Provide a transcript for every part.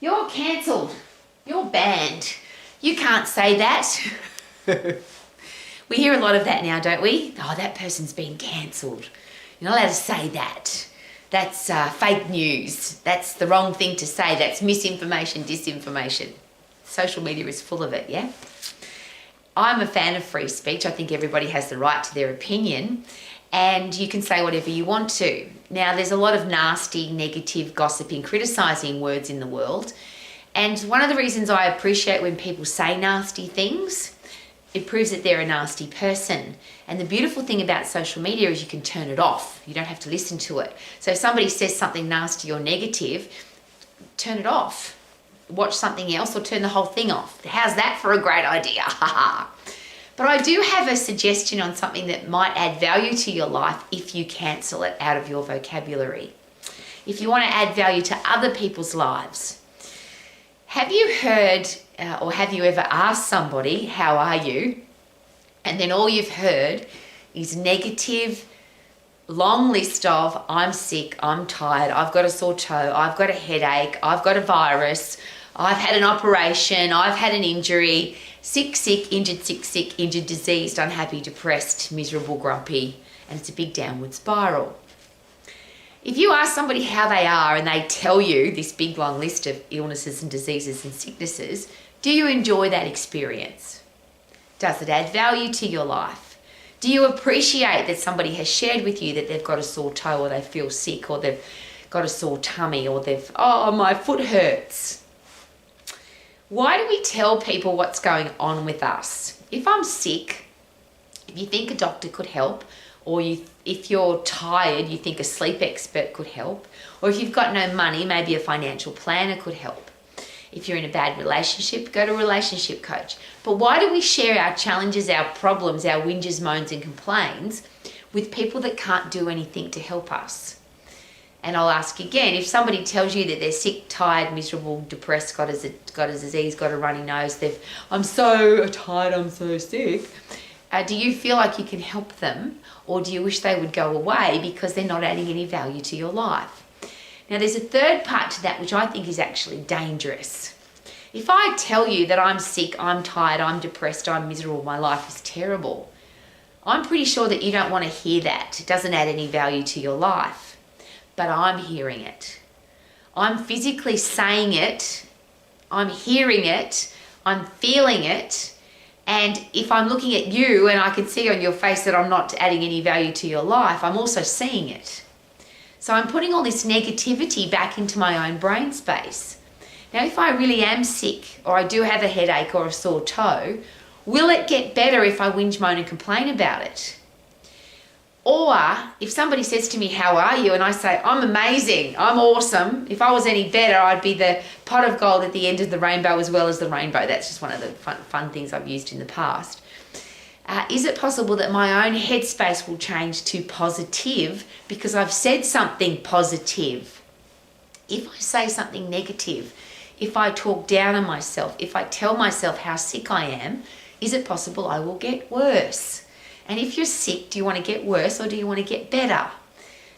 You're cancelled. You're banned. You can't say that. We hear a lot of that now, don't we? Oh, that person's been cancelled. You're not allowed to say that. That's fake news. That's the wrong thing to say. That's misinformation, disinformation. Social media is full of it, yeah? I'm a fan of free speech. I think everybody has the right to their opinion, and you can say whatever you want to. Now, there's a lot of nasty, negative, gossiping, criticising words in the world, and one of the reasons I appreciate when people say nasty things, it proves that they're a nasty person. And the beautiful thing about social media is you can turn it off. You don't have to listen to it. So if somebody says something nasty or negative, turn it off. Watch something else or turn the whole thing off. How's that for a great idea? But I do have a suggestion on something that might add value to your life if you cancel it out of your vocabulary. If you want to add value to other people's lives. Have you heard or have you ever asked somebody, how are you? And then all you've heard is negative, long list of, I'm sick, I'm tired, I've got a sore toe, I've got a headache, I've got a virus, I've had an operation, I've had an injury, sick, injured, diseased, unhappy, depressed, miserable, grumpy, and it's a big downward spiral. If you ask somebody how they are and they tell you this big long list of illnesses and diseases and sicknesses, do you enjoy that experience? Does it add value to your life? Do you appreciate that somebody has shared with you that they've got a sore toe or they feel sick or they've got a sore tummy or oh, my foot hurts? Why do we tell people what's going on with us? If I'm sick, if you think a doctor could help, or if you're tired, you think a sleep expert could help, or if you've got no money, maybe a financial planner could help. If you're in a bad relationship, go to a relationship coach. But why do we share our challenges, our problems, our whinges, moans and complaints with people that can't do anything to help us? And I'll ask again, if somebody tells you that they're sick, tired, miserable, depressed, got a disease, got a runny nose, I'm so tired, I'm so sick, do you feel like you can help them, or do you wish they would go away because they're not adding any value to your life? Now, there's a third part to that which I think is actually dangerous. If I tell you that I'm sick, I'm tired, I'm depressed, I'm miserable, my life is terrible, I'm pretty sure that you don't want to hear that. It doesn't add any value to your life. But I'm hearing it. I'm physically saying it. I'm hearing it. I'm feeling it. And if I'm looking at you and I can see on your face that I'm not adding any value to your life, I'm also seeing it. So I'm putting all this negativity back into my own brain space. Now, if I really am sick, or I do have a headache or a sore toe, will it get better if I whinge, moan and complain about it? Or if somebody says to me, how are you? And I say, I'm amazing, I'm awesome. If I was any better, I'd be the pot of gold at the end of the rainbow as well as the rainbow. That's just one of the fun things I've used in the past. Is it possible that my own headspace will change to positive because I've said something positive? If I say something negative, if I talk down on myself, if I tell myself how sick I am, is it possible I will get worse? And if you're sick, do you want to get worse or do you want to get better?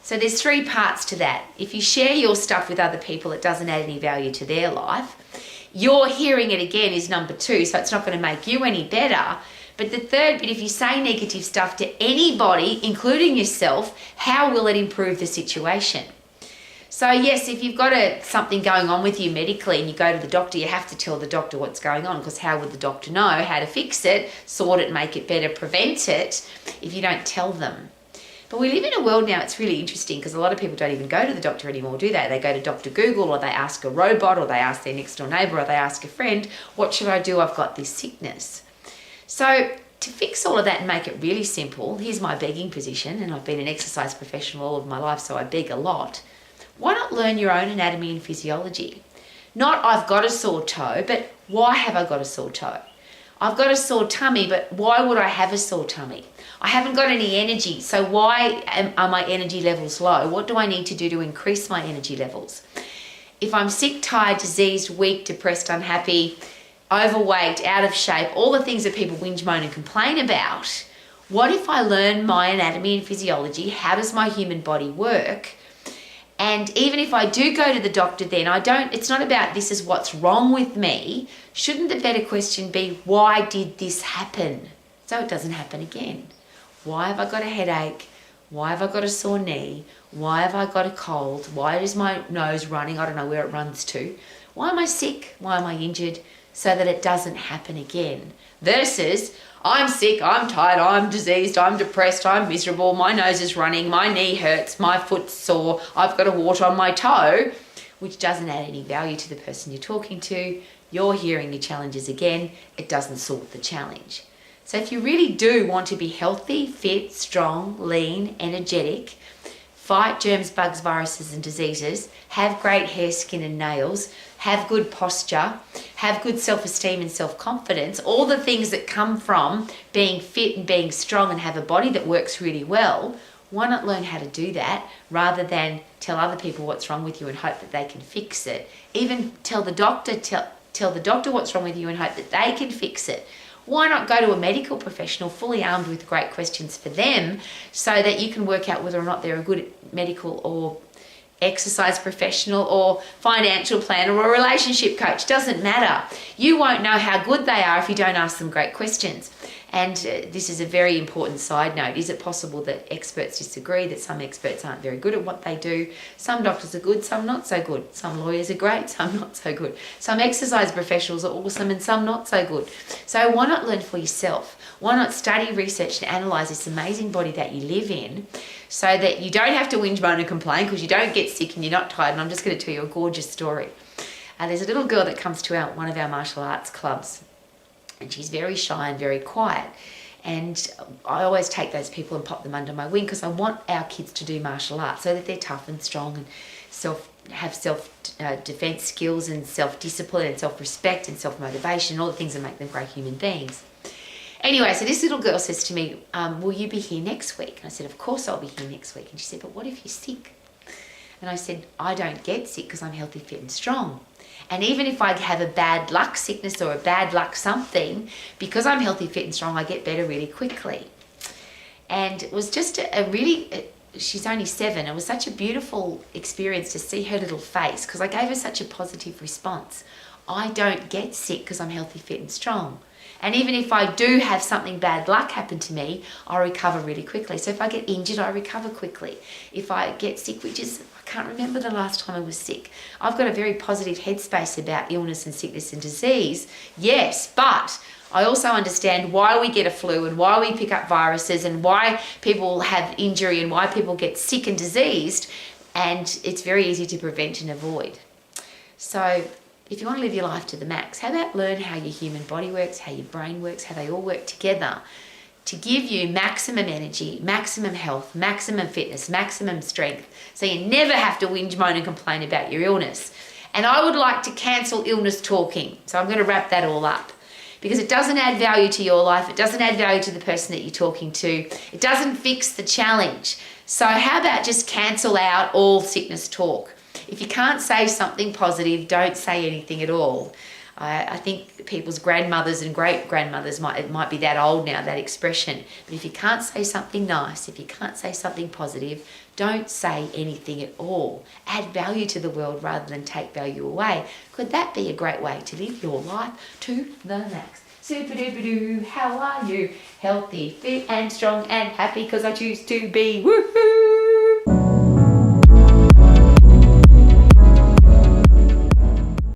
So there's three parts to that. If you share your stuff with other people, it doesn't add any value to their life. Your hearing it again is number two, so it's not going to make you any better. But the third bit, if you say negative stuff to anybody, including yourself, how will it improve the situation? So yes, if you've got something going on with you medically and you go to the doctor, you have to tell the doctor what's going on, because how would the doctor know how to fix it, sort it, make it better, prevent it, if you don't tell them? But we live in a world now, it's really interesting, because a lot of people don't even go to the doctor anymore, do they? They go to Dr. Google, or they ask a robot, or they ask their next door neighbour, or they ask a friend, what should I do? I've got this sickness. So to fix all of that and make it really simple, here's my begging position, and I've been an exercise professional all of my life, so I beg a lot. Why not learn your own anatomy and physiology? Not I've got a sore toe, but why have I got a sore toe? I've got a sore tummy, but why would I have a sore tummy? I haven't got any energy, so why are my energy levels low? What do I need to do to increase my energy levels? If I'm sick, tired, diseased, weak, depressed, unhappy, overweight, out of shape, all the things that people whinge, moan and complain about, what if I learn my anatomy and physiology? How does my human body work? And even if I do go to the doctor then, it's not about this is what's wrong with me. Shouldn't the better question be, why did this happen? So it doesn't happen again. Why have I got a headache? Why have I got a sore knee? Why have I got a cold? Why is my nose running? I don't know where it runs to. Why am I sick? Why am I injured? So that it doesn't happen again. Versus, I'm sick, I'm tired, I'm diseased, I'm depressed, I'm miserable, my nose is running, my knee hurts, my foot's sore, I've got a wart on my toe, which doesn't add any value to the person you're talking to. You're hearing your challenges again. It doesn't sort the challenge. So if you really do want to be healthy, fit, strong, lean, energetic, fight germs, bugs, viruses and diseases, have great hair, skin and nails, have good posture, have good self-esteem and self-confidence, all the things that come from being fit and being strong and have a body that works really well, why not learn how to do that rather than tell other people what's wrong with you and hope that they can fix it? Even tell the doctor what's wrong with you and hope that they can fix it. Why not go to a medical professional fully armed with great questions for them so that you can work out whether or not they're a good medical or exercise professional or financial planner or relationship coach? Doesn't matter. You won't know how good they are if you don't ask them great questions. And this is a very important side note. Is it possible that experts disagree, that some experts aren't very good at what they do? Some doctors are good, some not so good. Some lawyers are great, some not so good. Some exercise professionals are awesome and some not so good. So why not learn for yourself? Why not study, research and analyse this amazing body that you live in so that you don't have to whinge, moan and complain because you don't get sick and you're not tired. And I'm just going to tell you a gorgeous story. There's a little girl that comes to one of our martial arts clubs. And she's very shy and very quiet. And I always take those people and pop them under my wing because I want our kids to do martial arts so that they're tough and strong and have self-defense skills and self-discipline and self-respect and self-motivation, all the things that make them great human beings. Anyway, so this little girl says to me, will you be here next week? And I said, of course I'll be here next week. And she said, but what if you're sick? And I said, I don't get sick because I'm healthy, fit and strong. And even if I have a bad luck sickness or a bad luck something, because I'm healthy, fit and strong, I get better really quickly. And it was just she's only 7. It was such a beautiful experience to see her little face because I gave her such a positive response. I don't get sick because I'm healthy, fit and strong. And even if I do have something bad luck happen to me, I recover really quickly. So if I get injured, I recover quickly. If I get sick, I can't remember the last time I was sick. I've got a very positive headspace about illness and sickness and disease. Yes, but I also understand why we get a flu and why we pick up viruses and why people have injury and why people get sick and diseased. And it's very easy to prevent and avoid. So if you want to live your life to the max, how about learn how your human body works, how your brain works, how they all work together to give you maximum energy, maximum health, maximum fitness, maximum strength, so you never have to whinge, moan and complain about your illness. And I would like to cancel illness talking. So I'm going to wrap that all up because it doesn't add value to your life. It doesn't add value to the person that you're talking to. It doesn't fix the challenge. So how about just cancel out all sickness talk? If you can't say something positive, don't say anything at all. I think people's grandmothers and great-grandmothers it might be that old now, that expression. But if you can't say something nice, if you can't say something positive, don't say anything at all. Add value to the world rather than take value away. Could that be a great way to live your life to the max? Super-duper-doo, how are you? Healthy, fit and strong and happy because I choose to be. Woohoo!